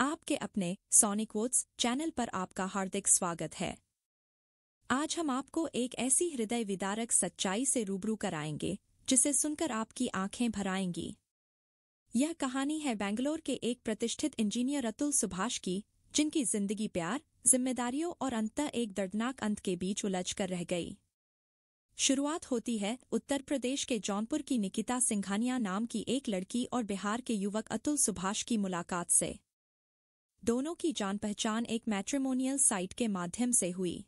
आपके अपने sonic woods channel पर आपका हार्दिक स्वागत है। आज हम आपको एक ऐसी हृदय विदारक सच्चाई से रूबरू कराएंगे जिसे सुनकर आपकी आंखें भर आएंगी। यह कहानी है बेंगलोर के एक प्रतिष्ठित इंजीनियर अतुल सुभाष की, जिनकी जिंदगी प्यार, जिम्मेदारियों और अंततः एक दर्दनाक अंत के बीच उलझकर रह गई। शुरुआत होती है उत्तर प्रदेश के जौनपुर की निकिता सिंघानिया नाम की एक लड़की और बिहार के युवक अतुल सुभाष की मुलाकात से। दोनों की जान पहचान एक मैट्रिमोनियल साइट के माध्यम से हुई।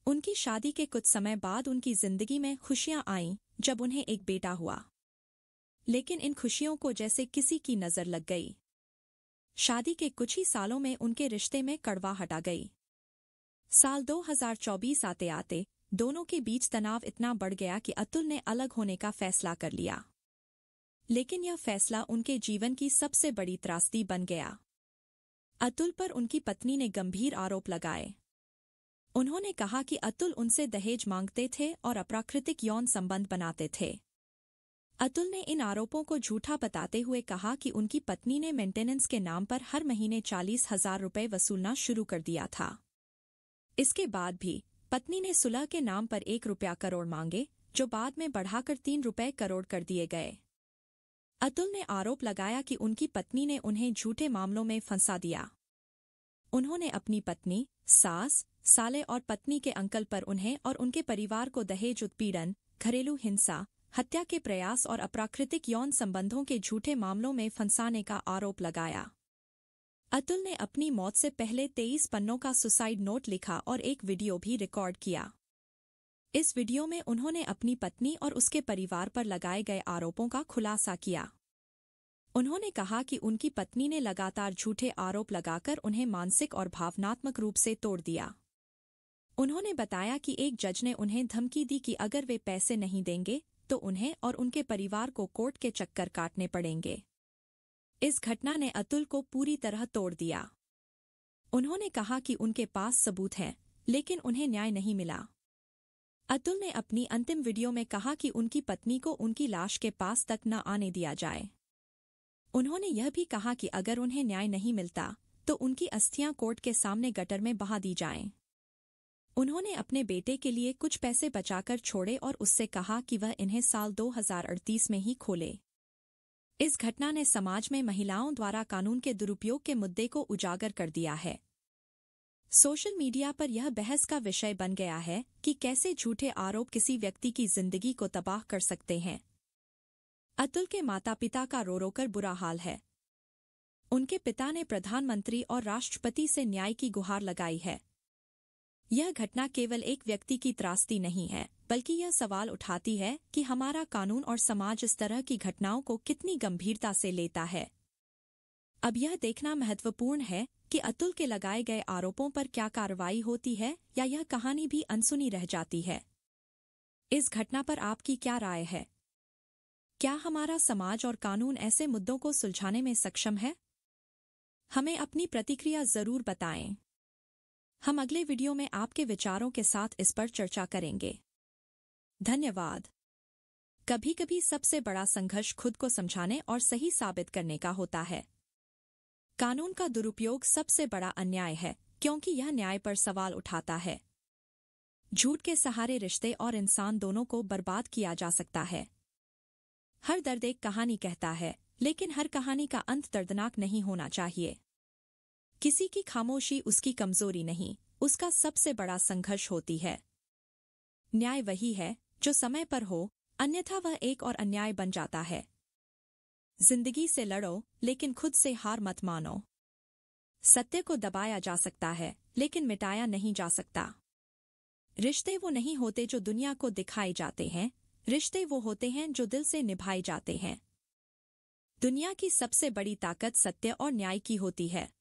उनकी शादी के कुछ समय बाद उनकी जिंदगी में खुशियां आईं जब उन्हें एक बेटा हुआ। लेकिन इन खुशियों को जैसे किसी की नजर लग गई। शादी के कुछ ही सालों में उनके रिश्ते में कड़वाहट आ गई। साल 2024 आते आते दोनों के बीच तनाव इतना बढ़ गया कि अतुल ने अलग होने का फैसला कर लिया। लेकिन यह फैसला उनके जीवन की सबसे बड़ी त्रासदी बन गया। अतुल पर उनकी पत्नी ने गंभीर आरोप लगाए। उन्होंने कहा कि अतुल उनसे दहेज मांगते थे और अप्राकृतिक यौन संबंध बनाते थे। अतुल ने इन आरोपों को झूठा बताते हुए कहा कि उनकी पत्नी ने मेंटेनेंस के नाम पर हर महीने 40,000 रुपये वसूलना शुरू कर दिया था। इसके बाद भी पत्नी ने सुलह के नाम पर 1 रुपया करोड़ मांगे, जो बाद में बढ़ाकर 3 रुपये करोड़ कर दिए गए। अतुल ने आरोप लगाया कि उनकी पत्नी ने उन्हें झूठे मामलों में फंसा दिया। उन्होंने अपनी पत्नी, सास, साले और पत्नी के अंकल पर उन्हें और उनके परिवार को दहेज उत्पीड़न, घरेलू हिंसा, हत्या के प्रयास और अप्राकृतिक यौन संबंधों के झूठे मामलों में फंसाने का आरोप लगाया। अतुल ने अपनी मौत से पहले 23 पन्नों का सुसाइड नोट लिखा और एक वीडियो भी रिकॉर्ड किया। इस वीडियो में उन्होंने अपनी पत्नी और उसके परिवार पर लगाए गए आरोपों का खुलासा किया। उन्होंने कहा कि उनकी पत्नी ने लगातार झूठे आरोप लगाकर उन्हें मानसिक और भावनात्मक रूप से तोड़ दिया। उन्होंने बताया कि एक जज ने उन्हें धमकी दी कि अगर वे पैसे नहीं देंगे तो उन्हें और उनके परिवार को कोर्ट के चक्कर काटने पड़ेंगे। इस घटना ने अतुल को पूरी तरह तोड़ दिया। उन्होंने कहा कि उनके पास सबूत हैं, लेकिन उन्हें न्याय नहीं मिला। अतुल ने अपनी अंतिम वीडियो में कहा कि उनकी पत्नी को उनकी लाश के पास तक न आने दिया जाए। उन्होंने यह भी कहा कि अगर उन्हें न्याय नहीं मिलता तो उनकी अस्थियां कोर्ट के सामने गटर में बहा दी जाएं। उन्होंने अपने बेटे के लिए कुछ पैसे बचाकर छोड़े और उससे कहा कि वह इन्हें साल 2038 में ही खोले। इस घटना ने समाज में महिलाओं द्वारा कानून के दुरुपयोग के मुद्दे को उजागर कर दिया है। सोशल मीडिया पर यह बहस का विषय बन गया है कि कैसे झूठे आरोप किसी व्यक्ति की जिंदगी को तबाह कर सकते हैं। अतुल के माता-पिता का रो रो कर बुरा हाल है। उनके पिता ने प्रधानमंत्री और राष्ट्रपति से न्याय की गुहार लगाई है। यह घटना केवल एक व्यक्ति की त्रासदी नहीं है, बल्कि यह सवाल उठाती है कि हमारा कानून और समाज इस तरह की घटनाओं को कितनी गंभीरता से लेता है। अब यह देखना महत्वपूर्ण है कि अतुल के लगाए गए आरोपों पर क्या कार्रवाई होती है या यह कहानी भी अनसुनी रह जाती है। इस घटना पर आपकी क्या राय है? क्या हमारा समाज और कानून ऐसे मुद्दों को सुलझाने में सक्षम है? हमें अपनी प्रतिक्रिया जरूर बताएं। हम अगले वीडियो में आपके विचारों के साथ इस पर चर्चा करेंगे। धन्यवाद। कभी-कभी सबसे बड़ा संघर्ष खुद को समझाने और सही साबित करने का होता है। कानून का दुरुपयोग सबसे बड़ा अन्याय है, क्योंकि यह न्याय पर सवाल उठाता है। झूठ के सहारे रिश्ते और इंसान दोनों को बर्बाद किया जा सकता है। हर दर्द एक कहानी कहता है, लेकिन हर कहानी का अंत दर्दनाक नहीं होना चाहिए। किसी की खामोशी उसकी कमजोरी नहीं, उसका सबसे बड़ा संघर्ष होती है। न्याय वही है जो समय पर हो, अन्यथा वह एक और अन्याय बन जाता है। जिंदगी से लड़ो, लेकिन खुद से हार मत मानो। सत्य को दबाया जा सकता है, लेकिन मिटाया नहीं जा सकता। रिश्ते वो नहीं होते जो दुनिया को दिखाए जाते हैं, रिश्ते वो होते हैं जो दिल से निभाए जाते हैं। दुनिया की सबसे बड़ी ताकत सत्य और न्याय की होती है।